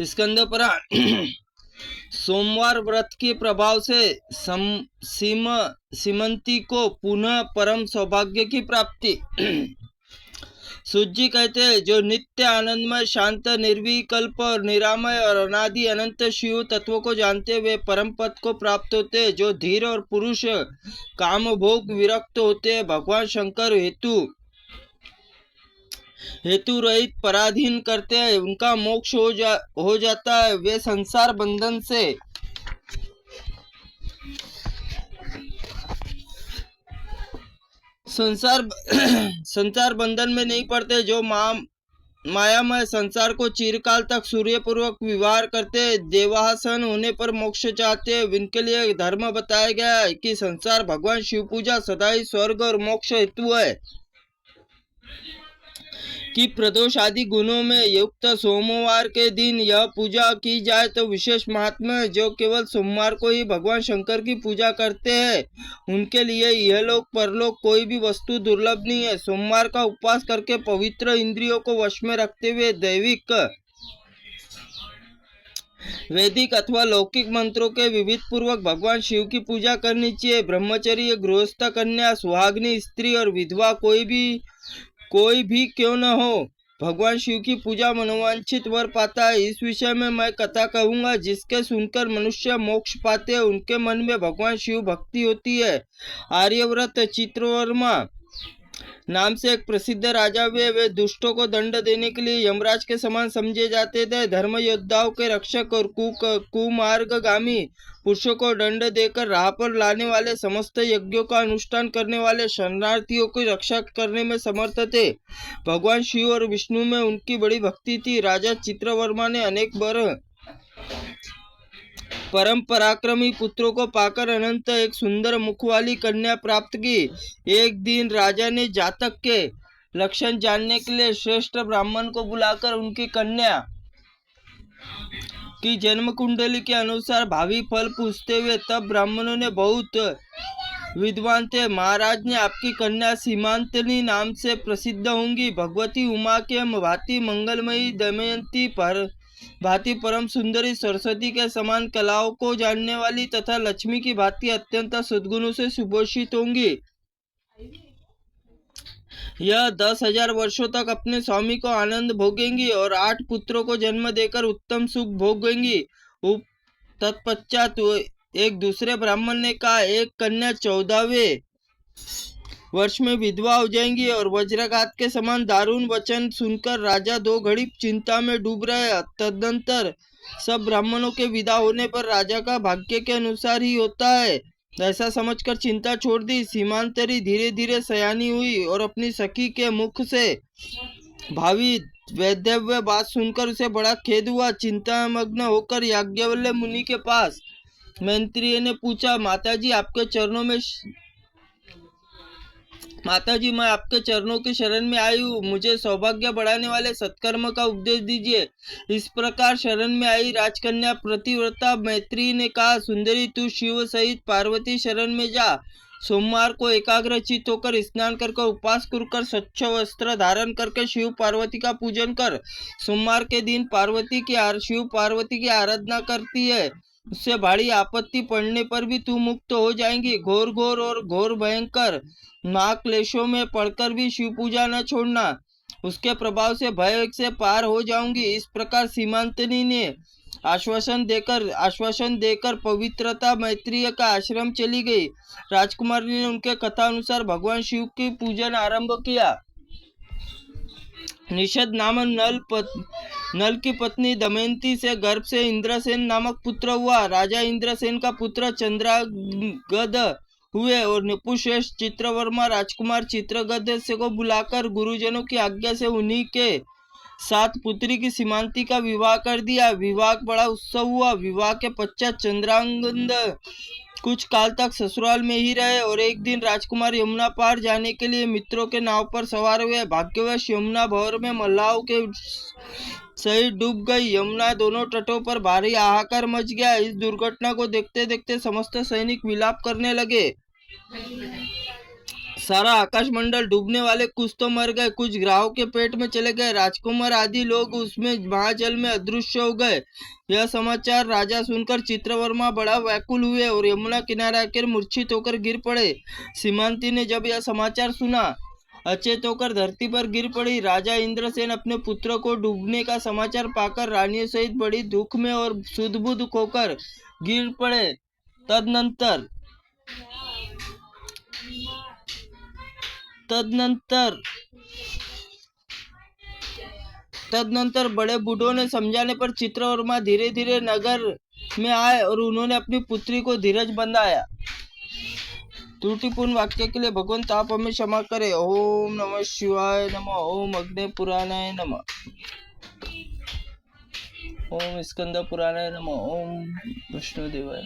स्कंद पुराण। सोमवार व्रत के प्रभाव से सीमंती को पुनः परम सौभाग्य की प्राप्ति। सूत जी कहते हैं, जो नित्य आनंदमय, शांत, निर्विकल्प और निरामय और अनादि अनंत शिव तत्व को जानते हुए परम पद को प्राप्त होते हैं, जो धीर और पुरुष काम भोग विरक्त होते हैं, भगवान शंकर हेतु रहित पराधीन करते हैं, उनका मोक्ष हो जाता है। वे संसार बंधन से संसार बंधन में नहीं पड़ते। जो मायामय संसार को चिरकाल तक सूर्यपूर्वक विवाह करते, देवासन होने पर मोक्ष चाहते, उनके लिए धर्म बताया गया है कि संसार भगवान शिव पूजा सदा ही स्वर्ग और मोक्ष हेतु है। कि प्रदोष आदि गुणों में युक्त सोमवार के दिन यह पूजा की जाए तो विशेष महात्मा है। जो केवल सोमवार को ही भगवान शंकर की पूजा करते हैं, उनके लिए यह लोक परलोक कोई भी वस्तु दुर्लभ नहीं है। सोमवार का उपवास करके पवित्र इंद्रियों को वश में रखते हुए दैविक, वैदिक अथवा लौकिक मंत्रों के विविध पूर्वक भगवान शिव की पूजा करनी चाहिए। ब्रह्मचर्य, गृहस्थ, कन्या, सुहागिनी स्त्री और विधवा कोई भी क्यों न हो, भगवान शिव की पूजा मनोवांछित वर पाता है। इस विषय में मैं कथा कहूंगा, जिसके सुनकर मनुष्य मोक्ष पाते हैं, उनके मन में भगवान शिव भक्ति होती है। आर्यव्रत चित्रवर्मा नाम से एक प्रसिद्ध राजा हुए। वे दुष्टों को दंड देने के लिए यमराज के समान समझे जाते थे। धर्म योद्धाओं के रक्षक और कुमार्गगामी पुरुषों को दंड देकर राह पर लाने वाले, समस्त यज्ञों का अनुष्ठान करने वाले, शरणार्थियों की रक्षा करने में समर्थ थे। भगवान शिव और विष्णु में उनकी बड़ी भक्ति थी। राजा चित्रवर्मा ने अनेक बार परम पराक्रमी पुत्रों को पाकर अनंत एक सुंदर मुख वाली कन्या प्राप्त की। एक दिन राजा ने जातक के लक्षण जानने के लिए श्रेष्ठ ब्राह्मण को बुलाकर उनकी कन्या की जन्म कुंडली के अनुसार भावी फल पूछते हुए, तब ब्राह्मणों ने बहुत विद्वान थे, महाराज ने आपकी कन्या सीमांतनी नाम से प्रसिद्ध होंगी। भगवती उमा के भांति मंगलमयी, दमयंती भांति परम सुंदरी, सरस्वती के समान कलाओं को जानने वाली तथा लक्ष्मी की भांति अत्यंत सद्गुणों से सुभूषित होंगी। यह 10,000 वर्षों तक अपने स्वामी को आनंद भोगेंगी और 8 पुत्रों को जन्म देकर उत्तम सुख भोगेंगी। तत्पश्चात एक दूसरे ब्राह्मण ने कहा, एक कन्या 14वें वर्ष में विधवा हो जाएंगी। और वज्रघात के समान दारुण वचन सुनकर राजा 2 घड़ी चिंता में डूब रहे। तदनंतर सब ब्राह्मणों के विदा होने पर राजा का भाग्य के अनुसार ही होता है, ऐसा समझकर चिंता छोड़ दी। सीमांतरी धीरे धीरे सयानी हुई और अपनी सखी के मुख से भावी वैधव्य बात सुनकर उसे बड़ा खेद हुआ। चिंतामग्न होकर याज्ञवल्क्य मुनि के पास मैत्रेय ने पूछा, माताजी मैं आपके चरणों की शरण में आई हूँ, मुझे सौभाग्य बढ़ाने वाले सत्कर्म का उपदेश दीजिए। इस प्रकार शरण में आई राजकन्या प्रतिव्रता मैत्री ने कहा, सुंदरी तू शिव सहित पार्वती शरण में जा। सोमवार को एकाग्रचित होकर स्नान करके उपवास कर स्वच्छ वस्त्र धारण करके शिव पार्वती का पूजन कर। सोमवार के दिन शिव पार्वती की आराधना करती है, उससे भारी आपत्ति पड़ने पर भी तू मुक्त हो जाएंगी। घोर भयंकर नागक्लेशों में पड़कर भी शिव पूजा न छोड़ना, उसके प्रभाव से भय से पार हो जाऊंगी। इस प्रकार सीमांतनी ने आश्वासन देकर पवित्रता मैत्रेय का आश्रम चली गई। राजकुमारी ने उनके कथा अनुसार भगवान शिव की पूजन आरंभ किया। निषद नामक नल की पत्नी दमयंती से गर्भ से इंद्रसेन नामक पुत्र हुआ। राजा इंद्रसेन का पुत्र चंद्रागद हुए और निपुश्रेष्ठ चित्रवर्मा राजकुमार चित्रगद से को बुलाकर गुरुजनों की आज्ञा से उन्हीं के साथ पुत्री की सीमांती का विवाह कर दिया। विवाह बड़ा उत्सव हुआ। विवाह के पश्चात चंद्रागद कुछ काल तक ससुराल में ही रहे और एक दिन राजकुमार यमुना पार जाने के लिए मित्रों के नाव पर सवार हुए। भाग्यवश यमुना भंवर में मल्लाहों के सहित डूब गई। यमुना दोनों तटों पर भारी हाहाकार मच गया। इस दुर्घटना को देखते देखते समस्त सैनिक विलाप करने लगे। सारा आकाशमंडल डूबने वाले कुछ तो मर गए, कुछ ग्रहों के पेट में चले गए, राजकुमार आदि लोग उसमें महाजल में अदृश्य हो गए। यह समाचार राजा सुनकर चित्रवर्मा बड़ा व्याकुल हुए और यमुना किनारे आकर मूर्छित होकर गिर पड़े। सीमांती ने जब यह समाचार सुना, अचेत होकर धरती पर गिर पड़ी। राजा इंद्रसेन अपने पुत्र को डूबने का समाचार पाकर रानियों सहित बड़ी दुख में और सुध-बुध होकर गिर पड़े। तदनंतर तदनंतर बड़े बूढ़ों ने समझाने पर चित्रवर्मा धीरे धीरे नगर में आए और उन्होंने अपनी पुत्री को धीरज बंधाया। त्रुटिपूर्ण वाक्य के लिए भगवंत आप हमें क्षमा करें। ओम नमः शिवाय नमः। ओम अग्नि पुराणाय नमः। ओम स्कंद पुराणाय नमः। ओम विष्णुदेवाय।